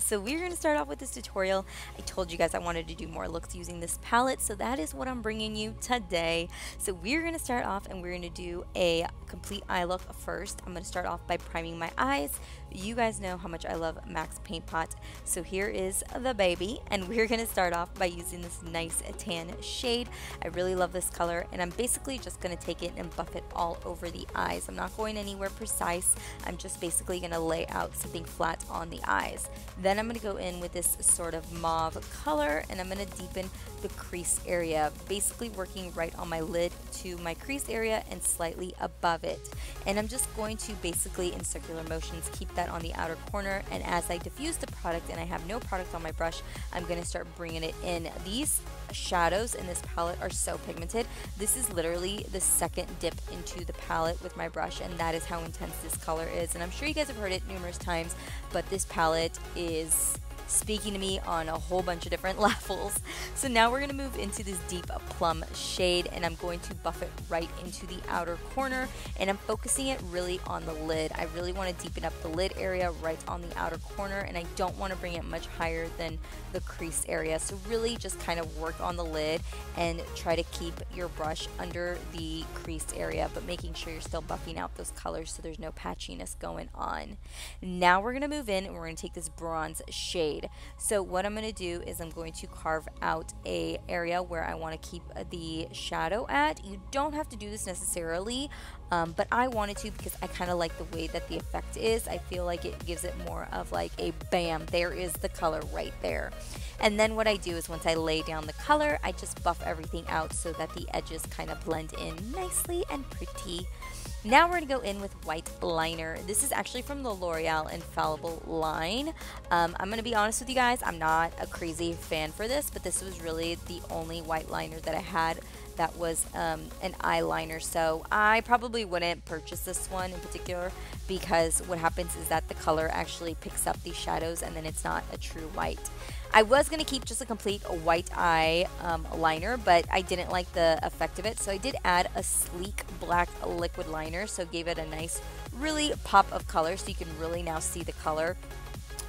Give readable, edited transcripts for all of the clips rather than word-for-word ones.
So we're going to start off with this tutorial. I told you guys I wanted to do more looks using this palette, so that is what I'm bringing you today. So we're going to start off and we're going to do a complete eye look first. I'm going to start off by priming my eyes. You guys know how much I love MAC's Paint Pot, so here is the baby, and we're going to start off by using this nice tan shade. I really love this color, and I'm basically just going to take it and buff it all over the eyes. I'm not going anywhere precise. I'm just basically going to lay out something flat on the eyes. Then I'm going to go in with this sort of mauve color, and I'm going to deepen the crease area, basically working right on my lid to my crease area and slightly above it. And I'm just going to basically, in circular motions, keep that on the outer corner, and as I diffuse the product and I have no product on my brush, I'm going to start bringing it in. These shadows in this palette are so pigmented. This is literally the second dip into the palette with my brush, and that is how intense this color is. And I'm sure you guys have heard it numerous times, but this palette is speaking to me on a whole bunch of different levels. So now we're going to move into this deep plum shade, and I'm going to buff it right into the outer corner, and I'm focusing it really on the lid. I really want to deepen up the lid area right on the outer corner, and I don't want to bring it much higher than the crease area. So really just kind of work on the lid and try to keep your brush under the crease area, but making sure you're still buffing out those colors so there's no patchiness going on. Now we're going to move in and we're going to take this bronze shade. So what I'm going to do is I'm going to carve out a area where I want to keep the shadow at. You don't have to do this necessarily, but I wanted to because I kind of like the way that the effect is. I feel like it gives it more of like a bam, there is the color right there. And then what I do is once I lay down the color, I just buff everything out so that the edges kind of blend in nicely and pretty. Now we're going to go in with white liner. This is actually from the L'Oreal Infallible line. I'm going to be honest with you guys, I'm not a crazy fan for this, but this was really the only white liner that I had that was an eyeliner. So I probably wouldn't purchase this one in particular because what happens is that the color actually picks up these shadows and then it's not a true white. I was going to keep just a complete white eye liner, but I didn't like the effect of it, so I did add a sleek black liquid liner, so gave it a nice really pop of color, so you can really now see the color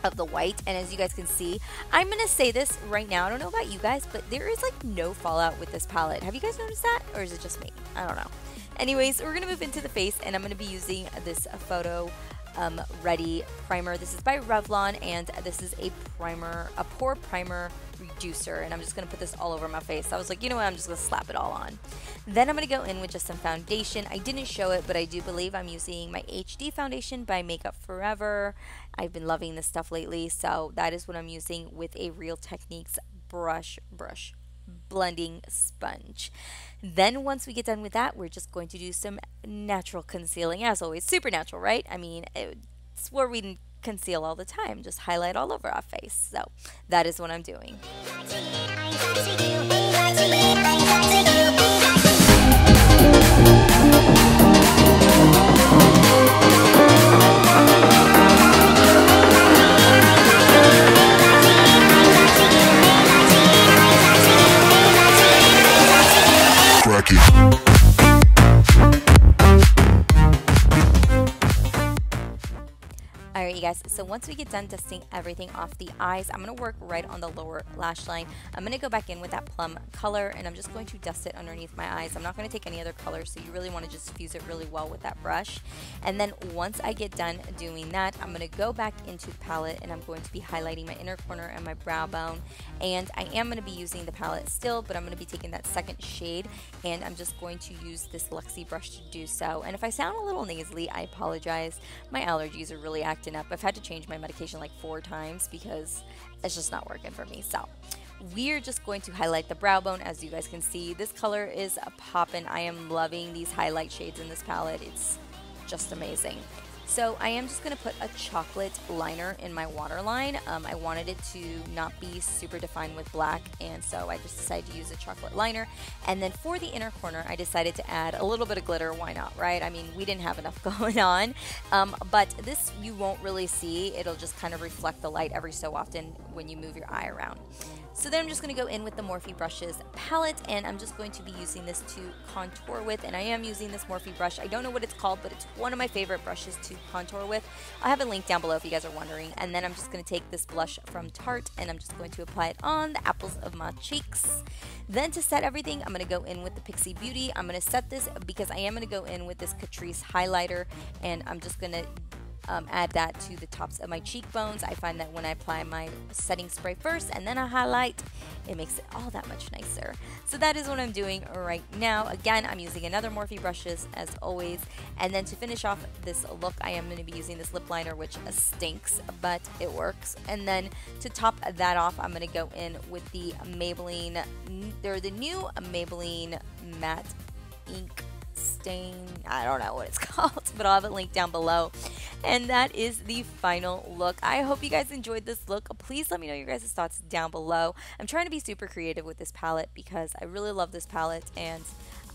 of the white. And as you guys can see, I'm going to say this right now, I don't know about you guys, but there is like no fallout with this palette. Have you guys noticed that, or is it just me? I don't know. Anyways, we're going to move into the face, and I'm going to be using this PHOTOREADY primer. This is by Revlon, and this is a primer, a pore primer reducer, and I'm just going to put this all over my face. I was like, you know what, I'm just going to slap it all on. Then I'm going to go in with just some foundation. I didn't show it, but I do believe I'm using my HD foundation by Makeup Forever. I've been loving this stuff lately, so that is what I'm using with a Real Techniques brush blending sponge. Then once we get done with that, we're just going to do some natural concealing, as always. Super natural, right? I mean, it's where we conceal all the time, just highlight all over our face. So that is what I'm doing. Alright you guys, so once we get done dusting everything off the eyes, I'm going to work right on the lower lash line. I'm going to go back in with that plum color, and I'm just going to dust it underneath my eyes. I'm not going to take any other color, so you really want to just fuse it really well with that brush. And then once I get done doing that, I'm going to go back into the palette, and I'm going to be highlighting my inner corner and my brow bone. And I am going to be using the palette still, but I'm going to be taking that second shade, and I'm just going to use this Luxie brush to do so. And if I sound a little nasally, I apologize. My allergies are really acting up. I've had to change my medication like 4 times because it's just not working for me. So we're just going to highlight the brow bone. As you guys can see, this color is poppin'. I am loving these highlight shades in this palette. It's just amazing. So I am just going to put a chocolate liner in my waterline. I wanted it to not be super defined with black, and so I just decided to use a chocolate liner. And then for the inner corner, I decided to add a little bit of glitter. Why not, right? I mean, we didn't have enough going on. But this you won't really see. It'll just kind of reflect the light every so often when you move your eye around. So then I'm just going to go in with the Morphe Brushes palette, and I'm just going to be using this to contour with, and I am using this Morphe brush. I don't know what it's called, but it's one of my favorite brushes to contour with. I have a link down below if you guys are wondering. And then I'm just going to take this blush from Tarte, and I'm just going to apply it on the apples of my cheeks. Then to set everything, I'm going to go in with the PIXI Beauty. I'm going to set this because I am going to go in with this CATRICE highlighter, and I'm just going to add that to the tops of my cheekbones. I find that when I apply my setting spray first and then I highlight, it makes it all that much nicer. So that is what I'm doing right now. Again, I'm using another Morphe brushes as always. And then to finish off this look, I am going to be using this lip liner, which stinks, but it works. And then to top that off, I'm going to go in with the Maybelline, they're the new Maybelline Matte Ink Stain, I don't know what it's called, but I'll have it linked down below. And that is the final look. I hope you guys enjoyed this look. Please let me know your guys' thoughts down below. I'm trying to be super creative with this palette because I really love this palette, and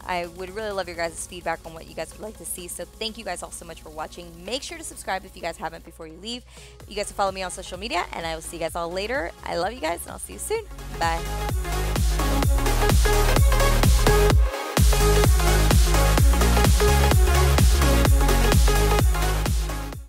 I would really love your guys' feedback on what you guys would like to see. So thank you guys all so much for watching. Make sure to subscribe if you guys haven't before you leave. You guys can follow me on social media, and I will see you guys all later. I love you guys, and I'll see you soon. Bye.